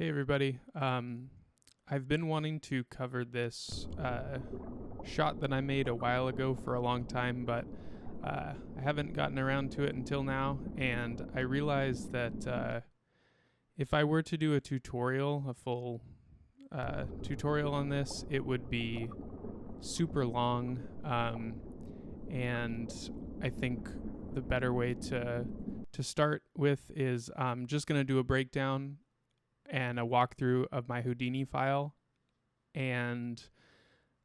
Hey everybody. I've been wanting to cover this shot that I made a while ago for a long time, but I haven't gotten around to it until now, and I realized that if I were to do a tutorial, a full tutorial on this, it would be super long, and I think the better way to start with is I'm just going to do a breakdown and a walkthrough of my Houdini file, and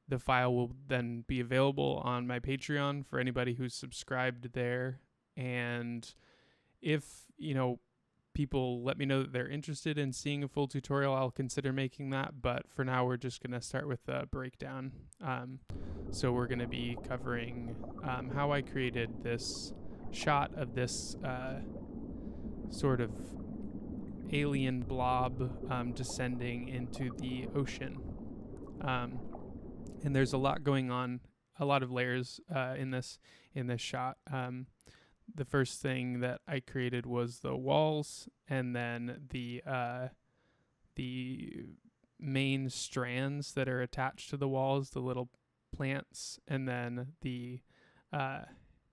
the file will then be available on my Patreon for anybody who's subscribed there. And if people let me know that they're interested in seeing a full tutorial, I'll consider making that, but for now we're just going to start with a breakdown. So we're going to be covering how I created this shot of this sort of alien blob descending into the ocean. And there's a lot going on, a lot of layers in this shot. The first thing that I created was the walls, and then the main strands that are attached to the walls, the little plants, and then the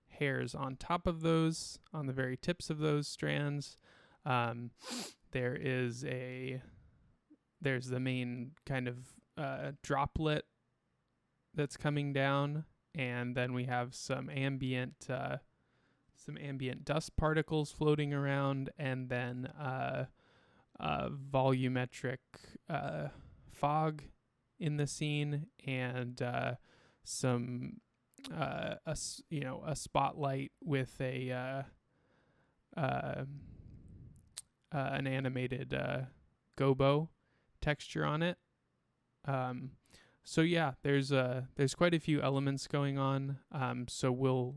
hairs on top of those, on the very tips of those strands. There's the main kind of droplet that's coming down, and then we have some ambient dust particles floating around, and then volumetric fog in the scene, and some a spotlight with an animated gobo texture on it. So yeah, there's quite a few elements going on. So we'll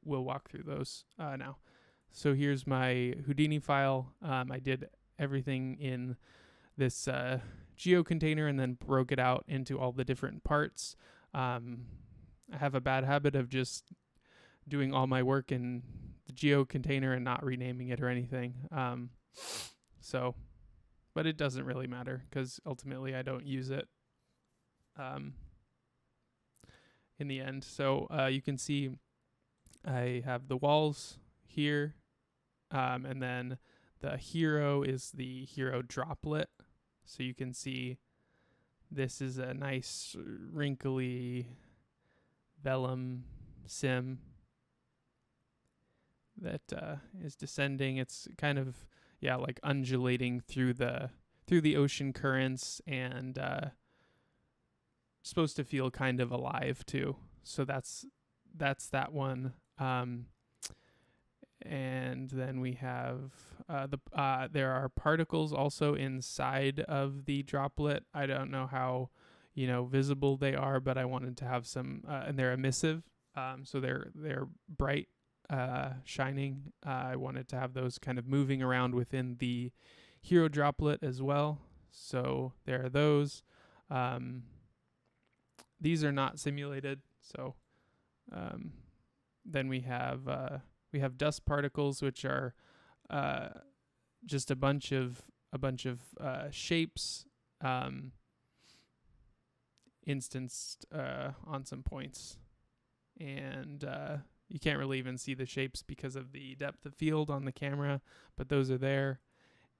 walk through those now. So here's my Houdini file. I did everything in this geo container and then broke it out into all the different parts. I have a bad habit of just doing all my work in the geo container and not renaming it or anything. But it doesn't really matter because ultimately I don't use it in the end. So you can see I have the walls here, and then the hero is the hero droplet. So you can see this is a nice wrinkly vellum sim that is descending. It's kind of like undulating through the ocean currents, and supposed to feel kind of alive too. So that's that one. And then we have there are particles also inside of the droplet. I don't know how visible they are, but I wanted to have some, and they're emissive, so they're bright, shining. I wanted to have those kind of moving around within the hero droplet as well. So there are those. These are not simulated. So then we have dust particles, which are just a bunch of shapes instanced on some points, and you can't really even see the shapes because of the depth of field on the camera, but those are there.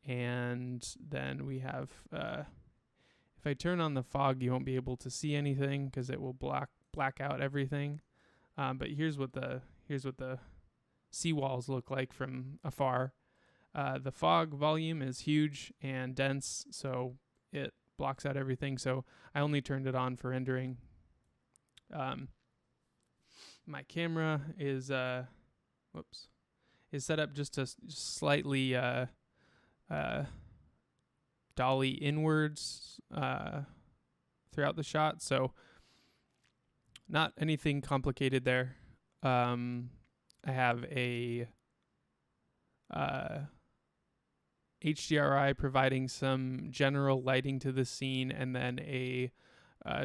And then we have, if I turn on the fog, you won't be able to see anything because it will black out everything. But here's what the seawalls look like from afar. The fog volume is huge and dense, so it blocks out everything. So I only turned it on for rendering. My camera is set up just to slightly dolly inwards throughout the shot, so not anything complicated there. I have a HDRI providing some general lighting to the scene, and then a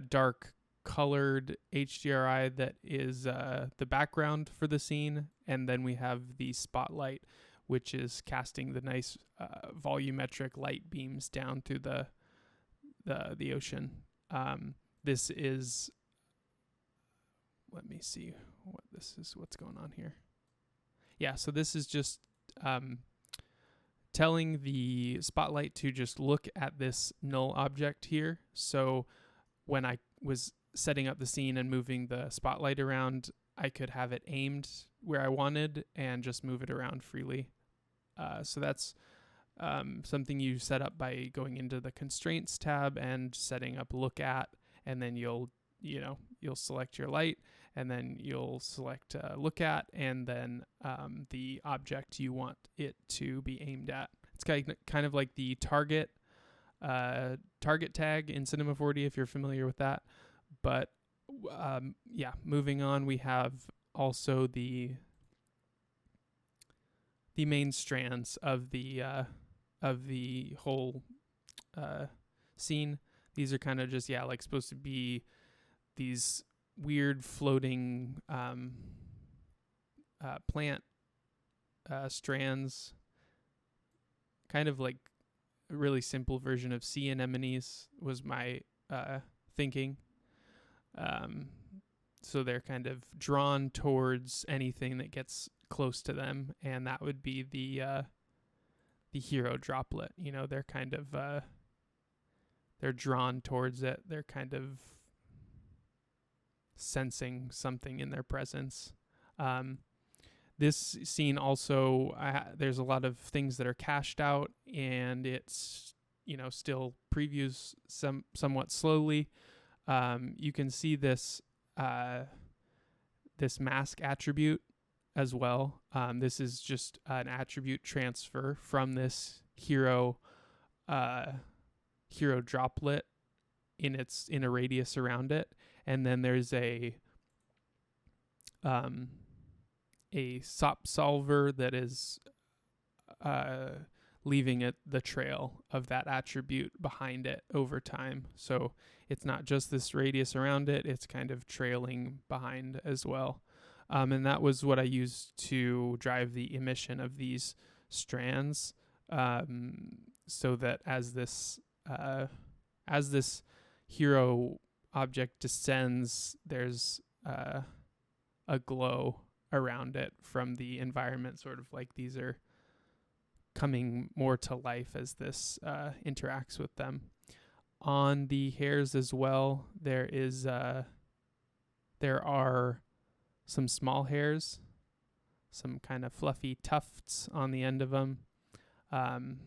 dark colored HDRI that is the background for the scene, and then we have the spotlight, which is casting the nice volumetric light beams down through the ocean. This is, let me see what's going on here. Yeah, so this is just telling the spotlight to just look at this null object here. So when I was setting up the scene and moving the spotlight around, I could have it aimed where I wanted and just move it around freely. So that's something you set up by going into the constraints tab and setting up look at, and then you'll select your light, and then you'll select look at, and then the object you want it to be aimed at. It's kind of like the target tag in Cinema 4D, if you're familiar with that. But moving on, we have also the main strands of the whole scene. These are kind of just supposed to be these weird floating plant strands, kind of like a really simple version of sea anemones was my thinking. So they're kind of drawn towards anything that gets close to them, and that would be the hero droplet. They're kind of they're drawn towards it. They're kind of sensing something in their presence. This scene also, there's a lot of things that are cached out, and it's still previews somewhat slowly. You can see this mask attribute as well. This is just an attribute transfer from this hero droplet in a radius around it, and then there's a SOP solver that is leaving the trail of that attribute behind it over time. So it's not just this radius around it, it's kind of trailing behind as well. And that was what I used to drive the emission of these strands, so that as this hero object descends, there's a glow around it from the environment, sort of like these are coming more to life as this interacts with them. On the hairs as well, there are some small hairs, some kind of fluffy tufts on the end of them. And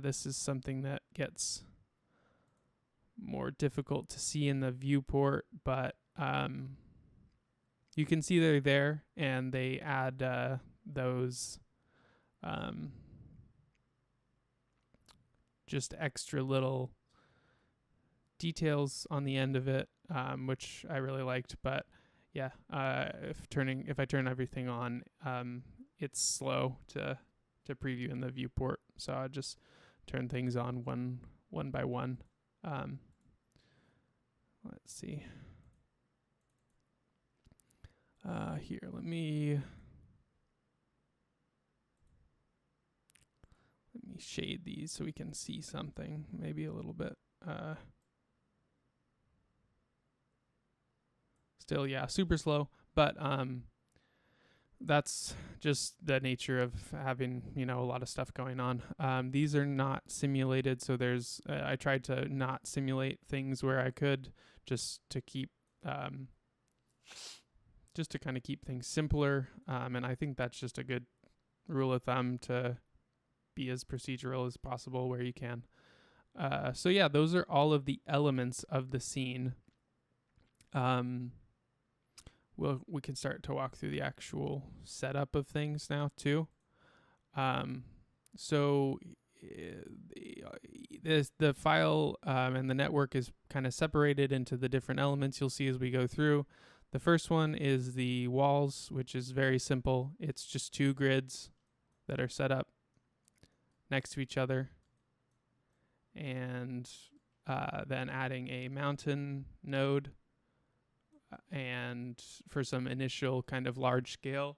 this is something that gets more difficult to see in the viewport, but you can see they're there, and they add those just extra little details on the end of it, which I really liked. But if I turn everything on, it's slow to preview in the viewport, so I just turn things on one by one. Let's see. Here, let me shade these so we can see something, maybe a little bit. Still, super slow, but that's just the nature of having, a lot of stuff going on. These are not simulated, so there's I tried to not simulate things where I could, just to keep just to kind of keep things simpler, and I think that's just a good rule of thumb, to be as procedural as possible where you can. Those are all of the elements of the scene. We can start to walk through the actual setup of things now too. So the file and the network is kind of separated into the different elements you'll see as we go through. The first one is the walls, which is very simple. It's just two grids that are set up next to each other, and then adding a mountain node, and for some initial kind of large scale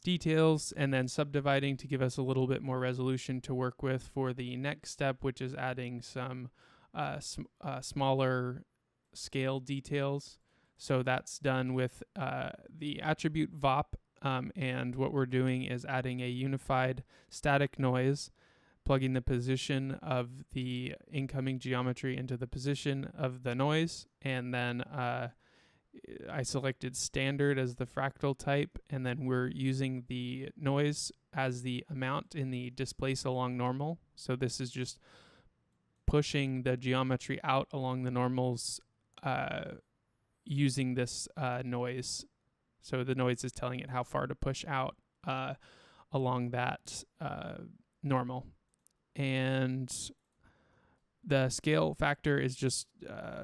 details, and then subdividing to give us a little bit more resolution to work with for the next step, which is adding some smaller scale details. So that's done with the attribute VOP, and what we're doing is adding a unified static noise, plugging the position of the incoming geometry into the position of the noise, and then I selected standard as the fractal type, and then we're using the noise as the amount in the displace along normal. So this is just pushing the geometry out along the normals using this noise. So the noise is telling it how far to push out along that normal. And the scale factor is just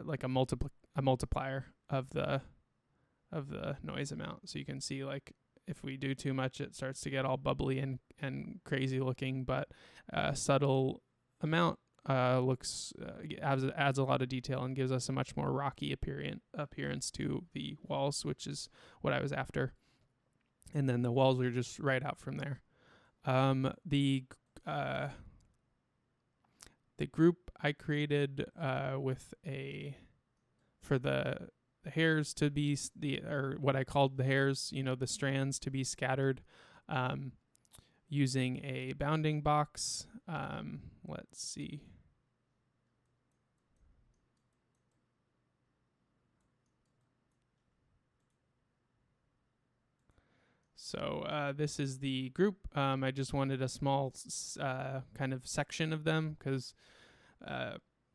like a multiplier of the noise amount. So you can see, like, if we do too much, it starts to get all bubbly and crazy looking, but a subtle amount adds a lot of detail and gives us a much more rocky appearance to the walls, which is what I was after. And then the walls are just right out from there. The group I created for the hairs to be or what I called the hairs, the strands to be scattered, using a bounding box. Let's see. So this is the group. I just wanted a small kind of section of them because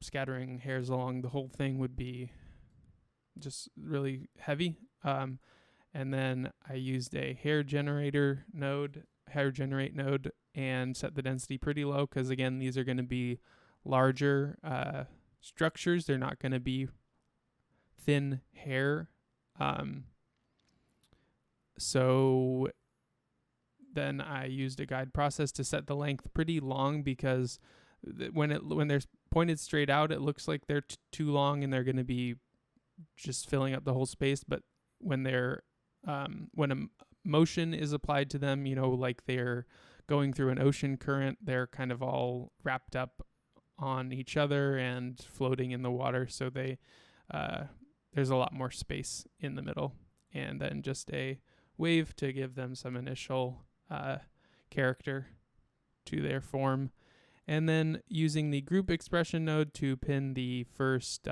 scattering hairs along the whole thing would be just really heavy. And then I used a hair generate node, and set the density pretty low because, again, these are going to be larger structures. They're not going to be thin hair. So then I used a guide process to set the length pretty long because when they're pointed straight out, it looks like they're too long and they're going to be just filling up the whole space. But when they're when a motion is applied to them, like they're going through an ocean current, they're kind of all wrapped up on each other and floating in the water. So there's a lot more space in the middle, and then just a wave to give them some initial character to their form. And then using the group expression node to pin the first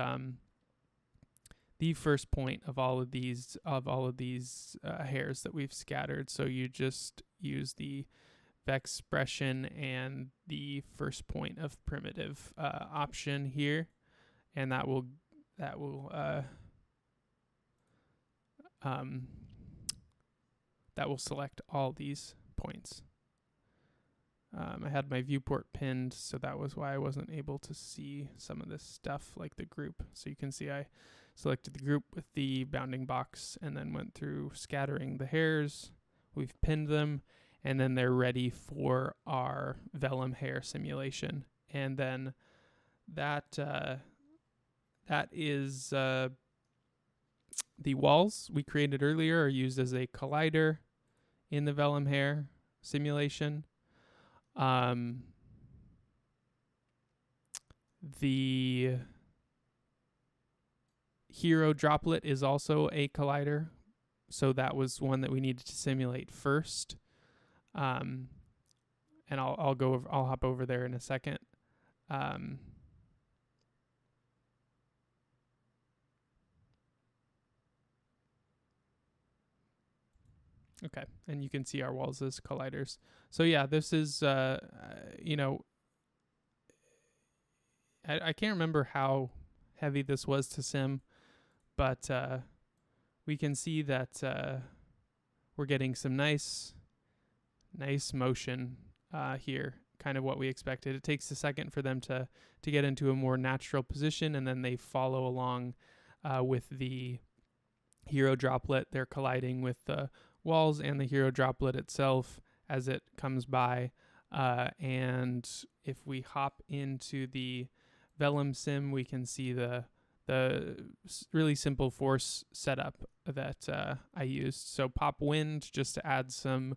point of all of these hairs that we've scattered. So you just use the expression and the first point of primitive option here, and that will select all these points. I had my viewport pinned, so that was why I wasn't able to see some of this stuff like the group. So you can see I selected the group with the bounding box and then went through scattering the hairs. We've pinned them, and then they're ready for our vellum hair simulation. And then that is the walls we created earlier are used as a collider in the vellum hair simulation. The hero droplet is also a collider, so that was one that we needed to simulate first. And I'll hop over there in a second. Okay, and you can see our walls as colliders. So yeah, this is, I can't remember how heavy this was to sim, but we can see that we're getting some nice motion here, kind of what we expected. It takes a second for them to get into a more natural position, and then they follow along with the hero droplet. They're colliding with the walls and the hero droplet itself as it comes by. And if we hop into the vellum sim, we can see the really simple force setup that I used. So pop wind just to add some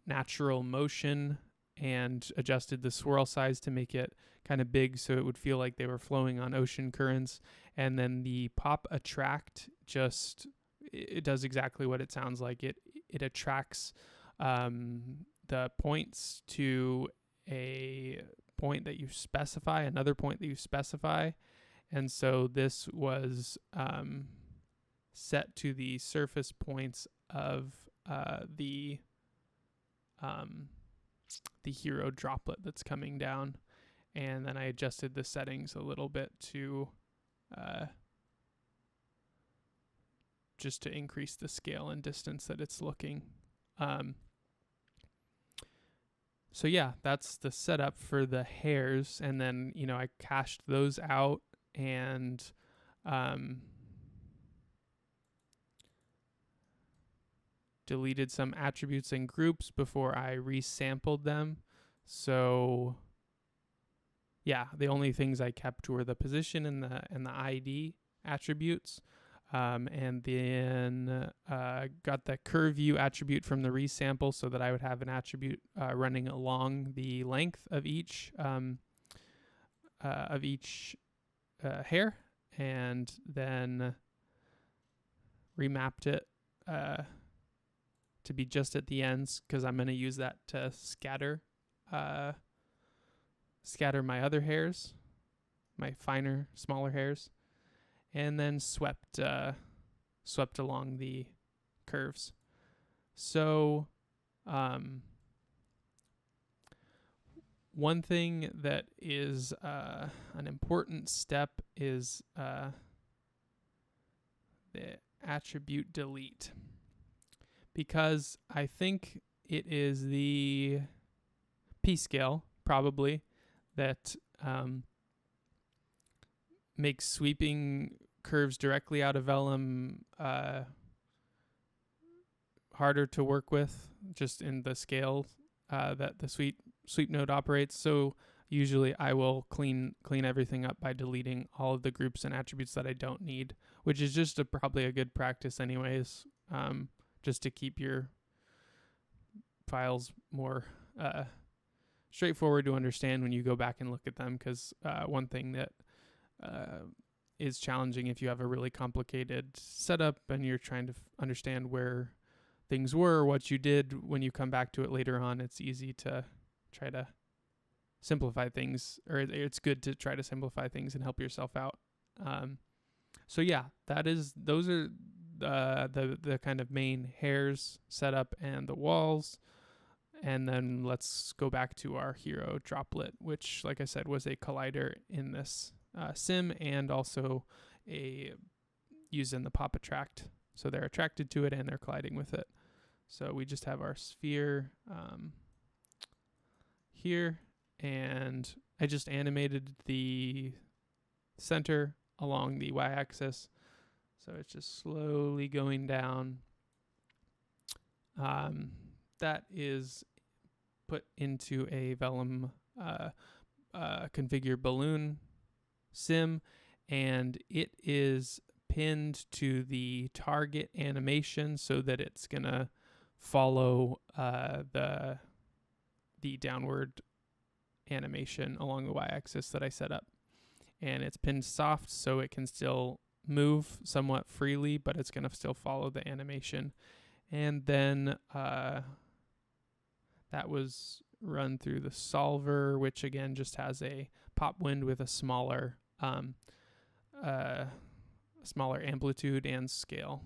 natural motion and adjusted the swirl size to make it kind of big so it would feel like they were flowing on ocean currents. And then the pop attract it does exactly what it sounds like. It attracts the points to a point that you specify, another point that you specify. And so this was set to the surface points of the hero droplet that's coming down. And then I adjusted the settings a little bit to just to increase the scale and distance that it's looking. So yeah, that's the setup for the hairs. And then, I cached those out and deleted some attributes and groups before I resampled them. So yeah, the only things I kept were the position and the ID attributes. And then got the curve view attribute from the resample so that I would have an attribute running along the length of each hair, and then remapped it to be just at the ends because I'm going to use that to scatter my other hairs, my finer, smaller hairs. And then swept along the curves. So one thing that is an important step is the attribute delete, because I think it is the P-scale probably that makes sweeping curves directly out of vellum harder to work with, just in the scale that the sweep node operates. So usually I will clean everything up by deleting all of the groups and attributes that I don't need, which is just probably a good practice anyways, just to keep your files more straightforward to understand when you go back and look at them. Because one thing that is challenging if you have a really complicated setup and you're trying to understand where things were, what you did when you come back to it later on, it's easy to try to simplify things, or it's good to try to simplify things and help yourself out. So yeah, those are the kind of main hairs setup and the walls. And then let's go back to our hero droplet, which, like I said, was a collider in this sim, and also used in the pop attract. So they're attracted to it and they're colliding with it. So we just have our sphere here, and I just animated the center along the y-axis. So it's just slowly going down. That is put into a vellum configure balloon sim, and it is pinned to the target animation so that it's gonna follow the downward animation along the y-axis that I set up. And it's pinned soft so it can still move somewhat freely, but it's gonna still follow the animation. And then that was run through the solver, which again just has a pop wind with a smaller amplitude and scale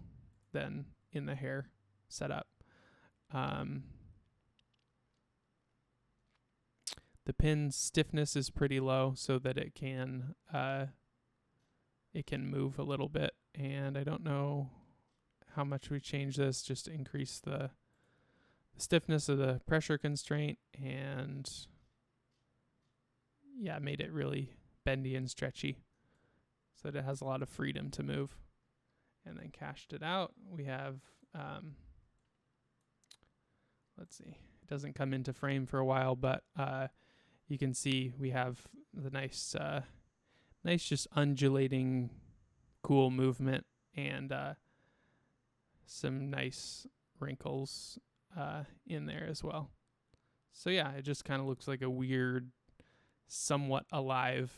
than in the hair setup. The pin stiffness is pretty low so that it can move a little bit, and I don't know how much we change this, just to increase the stiffness of the pressure constraint, and yeah, made it really bendy and stretchy so that it has a lot of freedom to move. And then cached it out. We have let's see, it doesn't come into frame for a while, but you can see we have the nice just undulating cool movement, and some nice wrinkles in there as well. So yeah, it just kind of looks like a weird, somewhat alive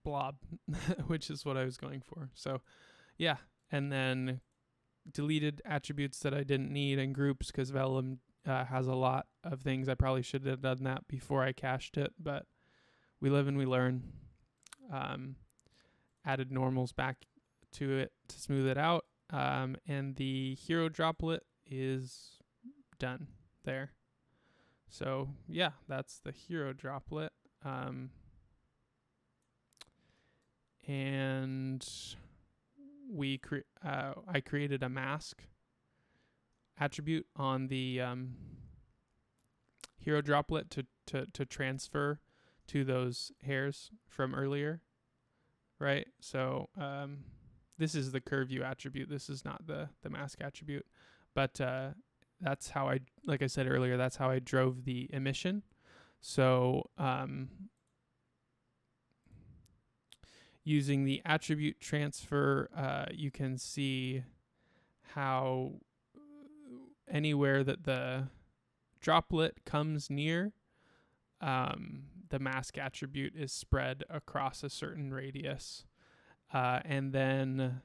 blob, which is what I was going for. So yeah, and then deleted attributes that I didn't need and groups, because Vellum has a lot of things. I probably should have done that before I cached it, but we live and we learn. Added normals back to it to smooth it out. And the hero droplet is done there. So yeah, that's the hero droplet. And I created a mask attribute on the hero droplet to transfer to those hairs from earlier, right? So this is the curve view attribute. This is not the mask attribute, but that's how like I said earlier, that's how I drove the emission. So using the attribute transfer, you can see how anywhere that the droplet comes near, the mask attribute is spread across a certain radius. And then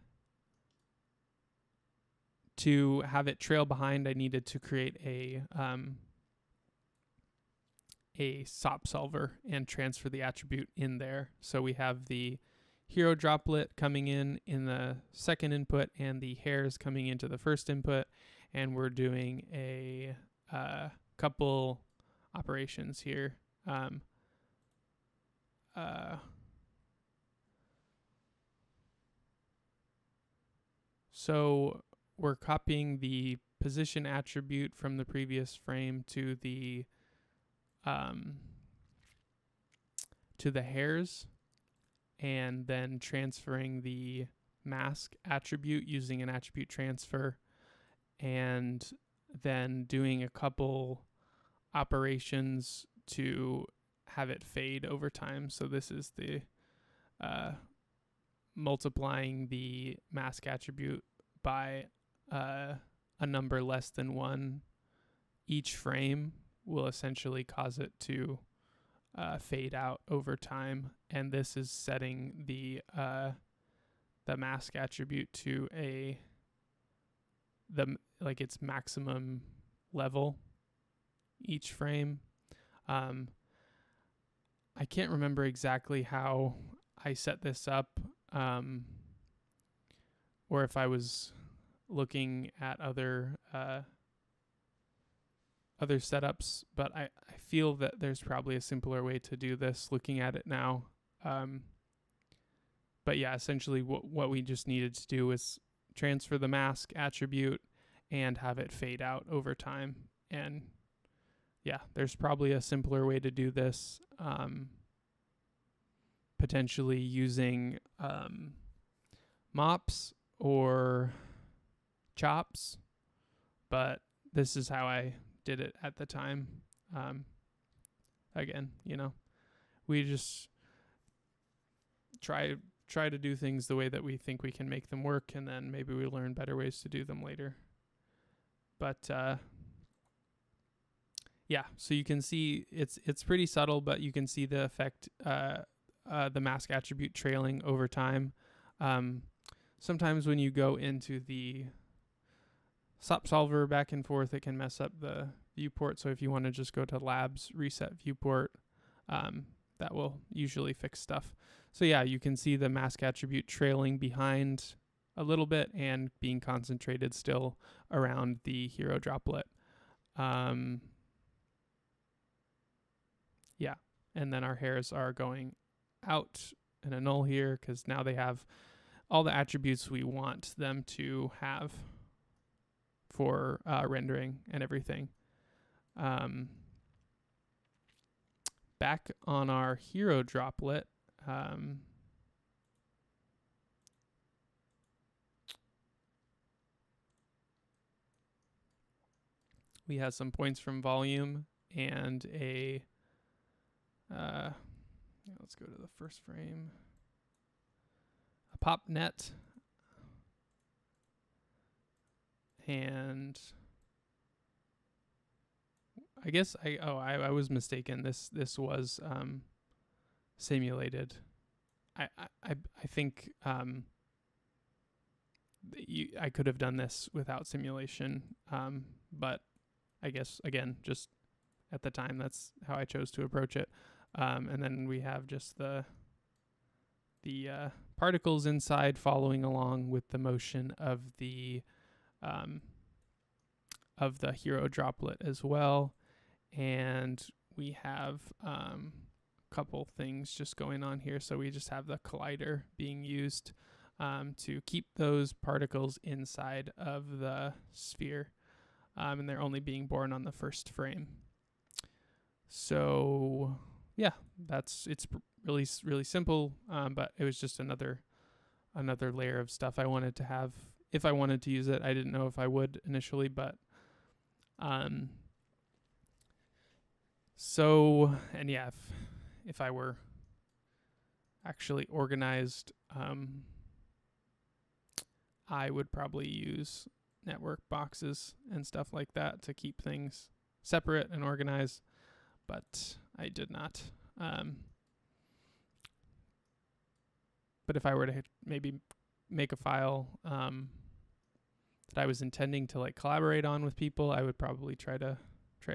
to have it trail behind, I needed to create a SOP solver and transfer the attribute in there. So we have the hero droplet coming in the second input and the hairs coming into the first input, and we're doing a couple operations here. So we're copying the position attribute from the previous frame to the hairs, and then transferring the mask attribute using an attribute transfer, and then doing a couple operations to have it fade over time. So this is the multiplying the mask attribute by a number less than 1 each frame will essentially cause it to fade out over time. And this is setting the mask attribute to its maximum level each frame. I can't remember exactly how I set this up, or if I was looking at other setups, but I feel that there's probably a simpler way to do this looking at it now. But yeah, essentially what we just needed to do is transfer the mask attribute and have it fade out over time. And yeah, there's probably a simpler way to do this, potentially using mops or chops, but this is how I did it at the time. Again, we just try to do things the way that we think we can make them work, and then maybe we learn better ways to do them later. But yeah, so you can see it's pretty subtle, but you can see the effect, the mask attribute trailing over time. Sometimes when you go into the SOP solver back and forth, it can mess up the viewport. So if you want to just go to labs, reset viewport, that will usually fix stuff. So yeah, you can see the mask attribute trailing behind a little bit and being concentrated still around the hero droplet. Yeah, and then our hairs are going out in a null here because now they have all the attributes we want them to have for rendering and everything. Back on our hero droplet, we have some points from volume and let's go to the first frame, a pop net, And I guess I was mistaken. This was simulated. I think I could have done this without simulation, but I guess again, just at the time, that's how I chose to approach it. And then we have just the particles inside following along with the motion of the hero droplet as well. And we have a couple things just going on here. So we just have the collider being used to keep those particles inside of the sphere. And they're only being born on the first frame. So yeah, it's really, really simple, but it was just another layer of stuff I wanted to have if I wanted to use it. I didn't know if I would initially, but so, and yeah, if I were actually organized, I would probably use network boxes and stuff like that to keep things separate and organized, but I did not. But if I were to maybe make a file that I was intending to like collaborate on with people, I would probably try to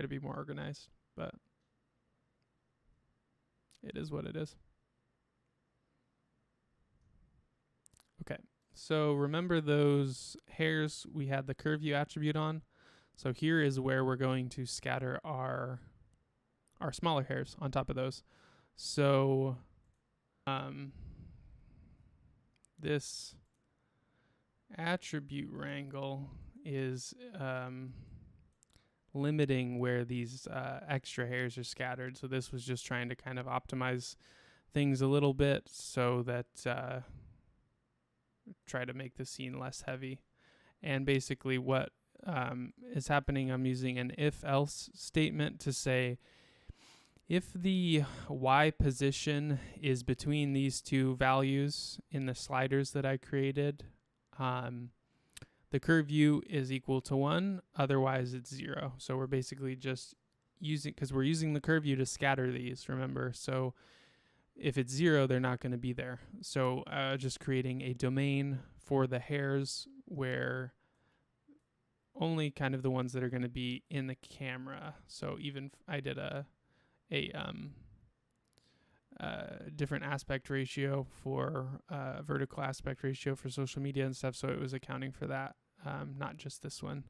be more organized, but it is what it is. Okay, so remember those hairs we had the curve view attribute on? So here is where we're going to scatter our smaller hairs on top of those. So this attribute wrangle is limiting where these extra hairs are scattered. So this was just trying to kind of optimize things a little bit so that try to make the scene less heavy. And basically what is happening, I'm using an if-else statement to say if the Y position is between these two values in the sliders that I created, the curve view is equal to 1, otherwise it's 0. So we're basically just using, because we're using the curve view to scatter these, remember? So if it's 0, they're not going to be there. So just creating a domain for the hairs where only kind of the ones that are going to be in the camera. So even I did a different aspect ratio for vertical aspect ratio for social media and stuff, so it was accounting for that, not just this one.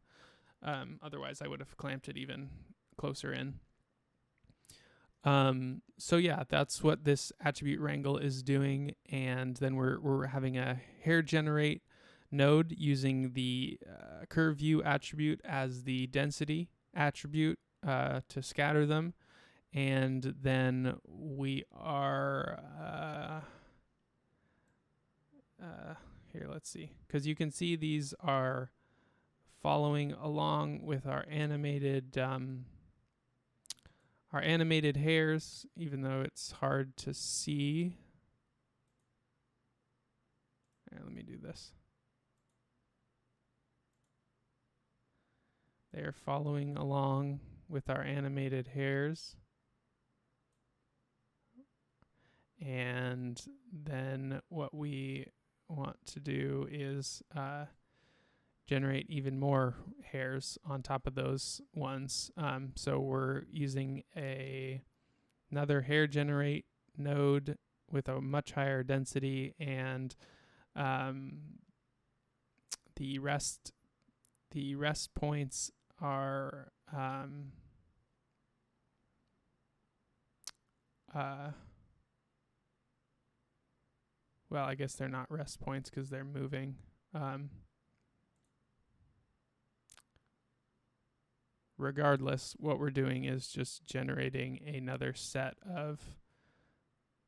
Otherwise I would have clamped it even closer in. So yeah, that's what this attribute wrangle is doing. And then we're having a hair generate node using the curve view attribute as the density attribute to scatter them. And then we are here, let's see, because you can see these are following along with our animated hairs, even though it's hard to see. Here, let me do this. They are following along with our animated hairs. And then what we want to do is generate even more hairs on top of those ones. So we're using another hair generate node with a much higher density, and the rest points are well, I guess they're not rest points because they're moving. Regardless, what we're doing is just generating another set of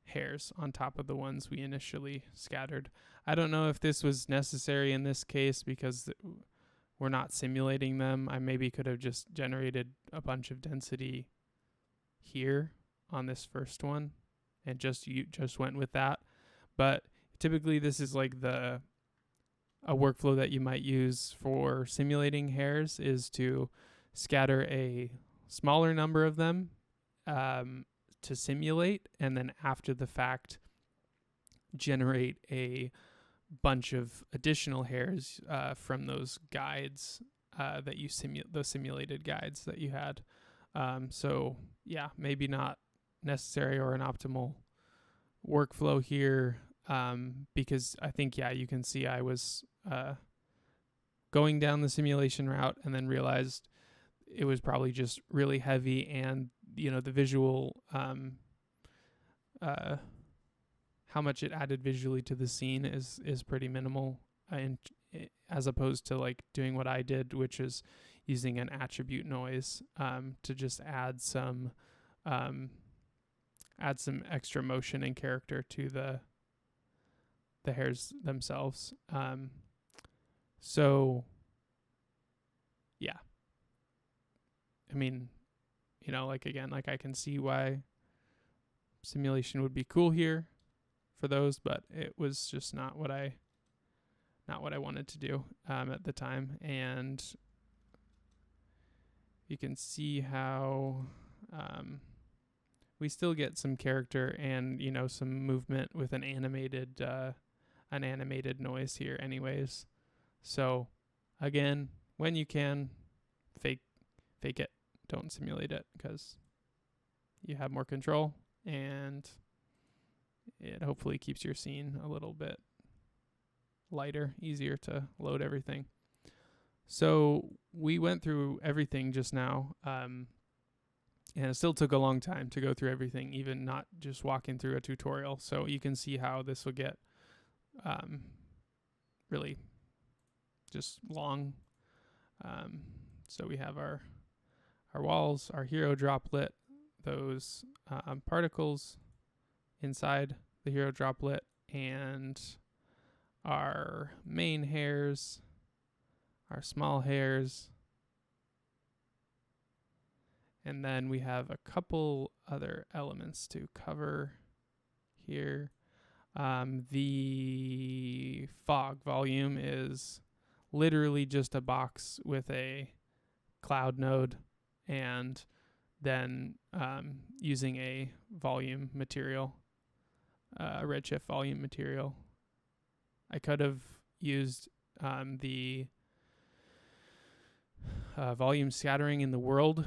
hairs on top of the ones we initially scattered. I don't know if this was necessary in this case because we're not simulating them. I maybe could have just generated a bunch of density here on this first one and just went with that. But typically this is like the a workflow that you might use for simulating hairs is to scatter a smaller number of them to simulate, and then after the fact generate a bunch of additional hairs from those guides that you those simulated guides that you had. So yeah, maybe not necessary or an optimal workflow here, because I think, yeah, you can see I was going down the simulation route and then realized it was probably just really heavy, and the visual how much it added visually to the scene is pretty minimal, as opposed to like doing what I did, which is using an attribute noise to just add some extra motion and character to the hairs themselves. So yeah, I mean, like again, like I can see why simulation would be cool here for those, but it was just not what I wanted to do at the time. And you can see how we still get some character and some movement with an animated noise here anyways. So again, when you can, fake it, don't simulate it, because you have more control and it hopefully keeps your scene a little bit lighter, easier to load everything. So we went through everything just now, and it still took a long time to go through everything, even not just walking through a tutorial. So you can see how this will get really just long. So we have our walls, our hero droplet, those particles inside the hero droplet, and our main hairs, our small hairs, and then we have a couple other elements to cover here. The fog volume is literally just a box with a cloud node, and then using a volume material, a redshift volume material. I could have used the volume scattering in the world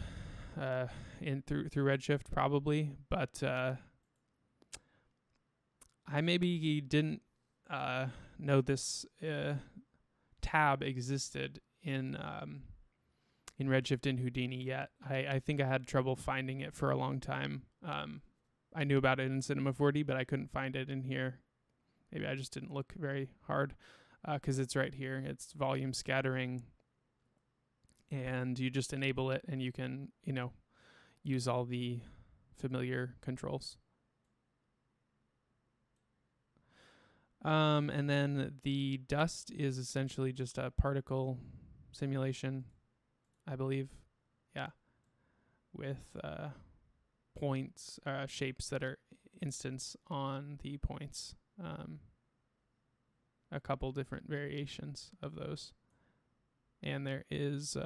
through redshift probably, but I maybe didn't know this tab existed in redshift in Houdini yet. I think I had trouble finding it for a long time. I knew about it in Cinema 4D, but I couldn't find it in here. Maybe I just didn't look very hard, because it's right here. It's volume scattering, and you just enable it and you can, use all the familiar controls. And then the dust is essentially just a particle simulation, I believe. Yeah. With points, shapes that are instants on the points. A couple different variations of those. And there is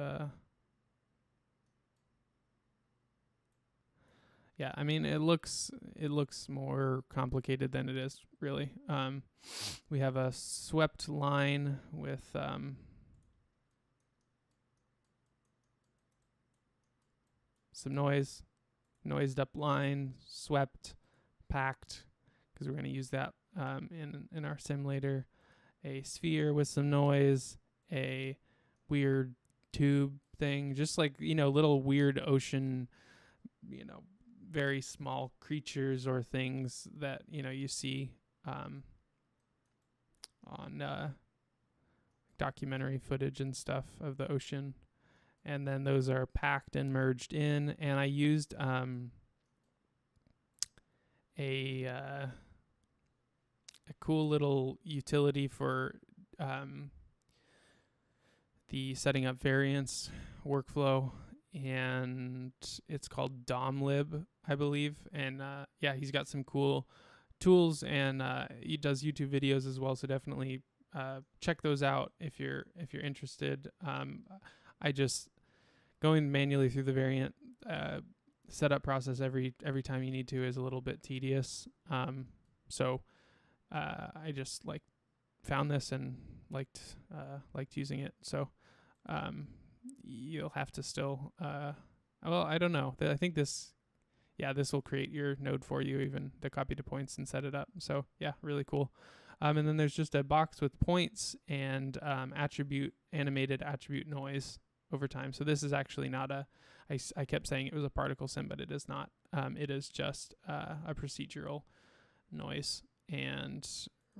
yeah, I mean, it looks more complicated than it is, really. We have a swept line with some noised up line, swept, packed, because we're going to use that in our simulator. A sphere with some noise, a weird tube thing, just like, little weird ocean, very small creatures or things that, you see on documentary footage and stuff of the ocean. And then those are packed and merged in. And I used a cool little utility for the setting up variance workflow, and it's called DOMlib, I believe. And yeah, he's got some cool tools, and he does YouTube videos as well, so definitely check those out if you're interested. I just going manually through the variant setup process every time you need to is a little bit tedious. So I just found this and liked using it. So you'll have to still well, I don't know. I think this will create your node for you, even the copy to points, and set it up. So yeah, really cool. And then there's just a box with points and animated attribute noise over time. So this is actually not I kept saying it was a particle sim, but it is not. It is just a procedural noise and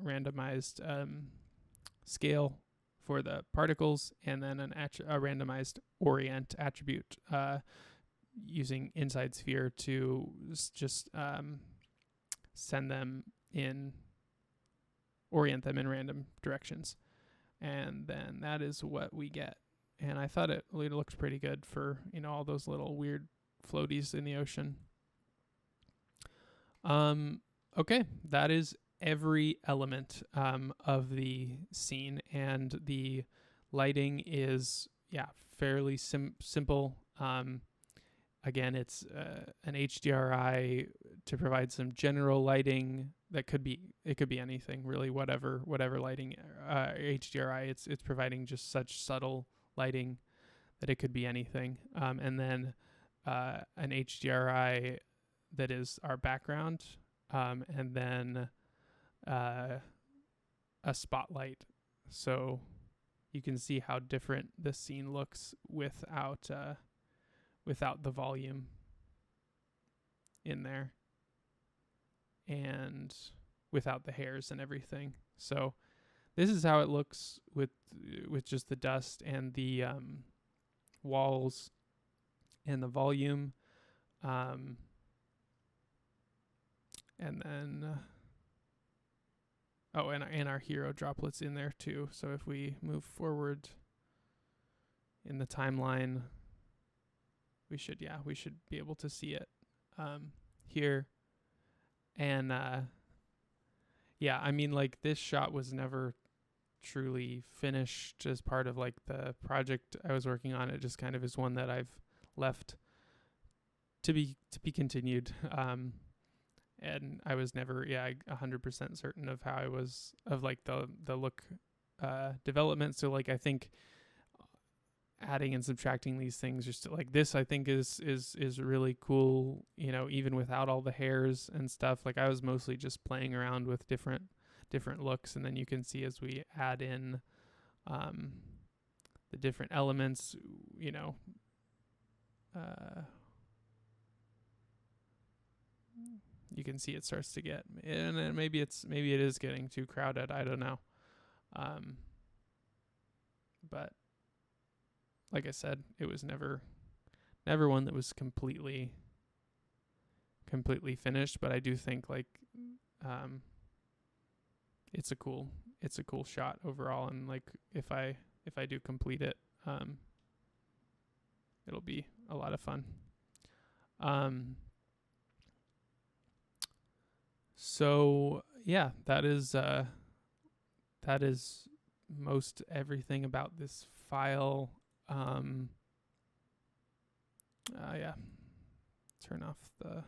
randomized scale for the particles, and then a randomized orient attribute using inside sphere to just orient them in random directions. And then that is what we get. And I thought it looks pretty good for, all those little weird floaties in the ocean. Okay, that is every element of the scene, and the lighting is fairly simple. Again, it's an HDRI to provide some general lighting. It could be anything really, whatever lighting HDRI. It's providing just such subtle lighting that it could be anything. And then an HDRI that is our background, and then a spotlight, so you can see how different the scene looks without the volume in there and without the hairs and everything. So this is how it looks with just the dust and the walls and the volume, and then and our hero droplets in there too. So if we move forward in the timeline, we should be able to see it here. And I mean, this shot was never truly finished as part of the project I was working on. It just kind of is one that I've left to be continued. And I was never 100% certain of how I was of the look development. So I think adding and subtracting these things just this, I think is really cool, even without all the hairs and stuff. I was mostly just playing around with different looks, and then you can see as we add in the different elements, you can see it starts to get, and maybe it is getting too crowded, I don't know. But like I said, it was never one that was completely finished, but I do think it's a cool shot overall, and if I do complete it, it'll be a lot of fun. So yeah, that is most everything about this file. Turn off the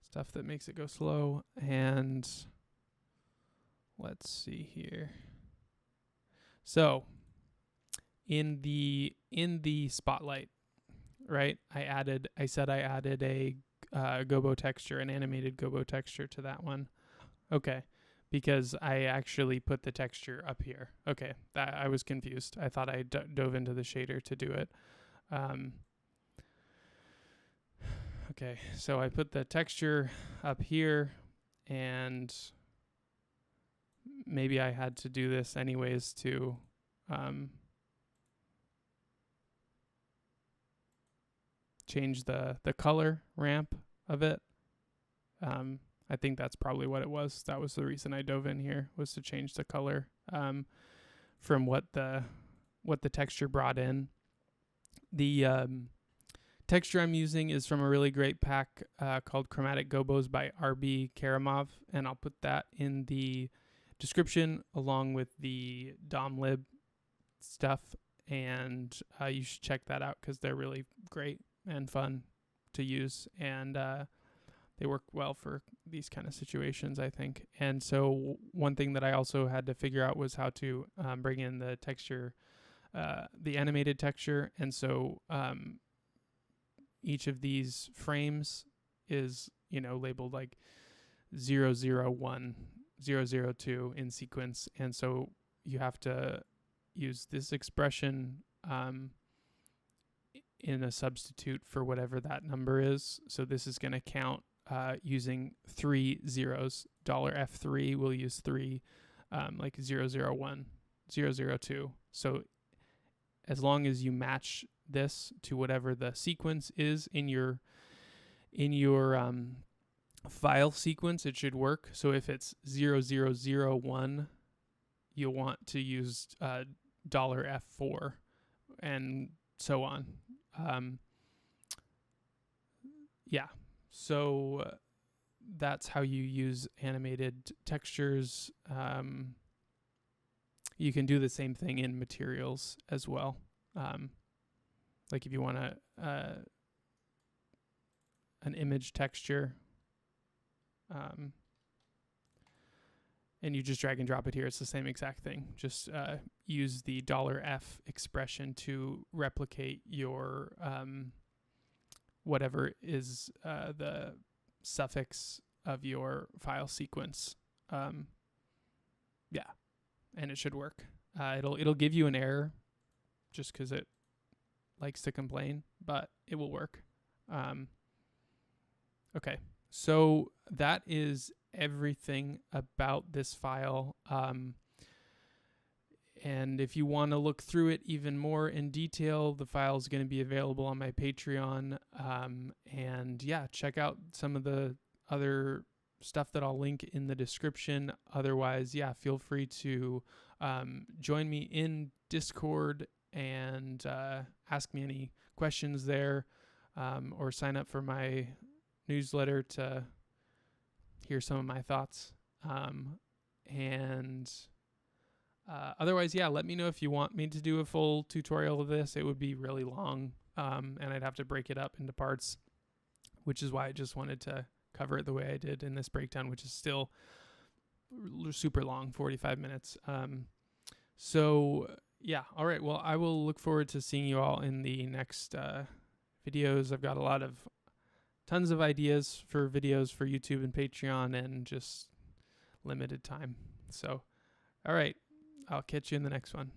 stuff that makes it go slow, and let's see here. So in the spotlight, right, I said I added a gobo texture, an animated gobo texture to that one. Okay, because I actually put the texture up here. Okay, I was confused. I thought I dove into the shader to do it. Okay, so I put the texture up here, and maybe I had to do this anyways to change the color ramp of it. I think that's probably what it was. That was the reason I dove in here, was to change the color from what the texture brought in. The texture I'm using is from a really great pack called Chromatic Gobos by RB Karamov, and I'll put that in the description along with the DOM-lib stuff, and you should check that out because they're really great and fun to use, and they work well for these kind of situations, I think. And so one thing that I also had to figure out was how to bring in the texture, the animated texture. And so each of these frames is, labeled like 001, 002 in sequence. And so you have to use this expression in a substitute for whatever that number is. So this is going to count using 3 zeros. $F3 will use 3, like 001, 002. So as long as you match this to whatever the sequence is in your file sequence, it should work. So if it's 0001, you'll want to use $F4 and so on. So that's how you use animated textures. You can do the same thing in materials as well. Like if you want an image texture, and you just drag and drop it here, it's the same exact thing. Just use the $F expression to replicate your whatever is the suffix of your file sequence. And it should work. It'll give you an error just because it likes to complain, but it will work. Okay, so that is everything about this file. And if you want to look through it even more in detail, the file is going to be available on my Patreon. And check out some of the other stuff that I'll link in the description. Otherwise, feel free to join me in Discord and ask me any questions there, or sign up for my newsletter to hear some of my thoughts. Otherwise, let me know if you want me to do a full tutorial of this. It would be really long, and I'd have to break it up into parts, which is why I just wanted to cover it the way I did in this breakdown, which is still super long, 45 minutes. All right. Well, I will look forward to seeing you all in the next videos. I've got tons of ideas for videos for YouTube and Patreon, and just limited time. So, all right. I'll catch you in the next one.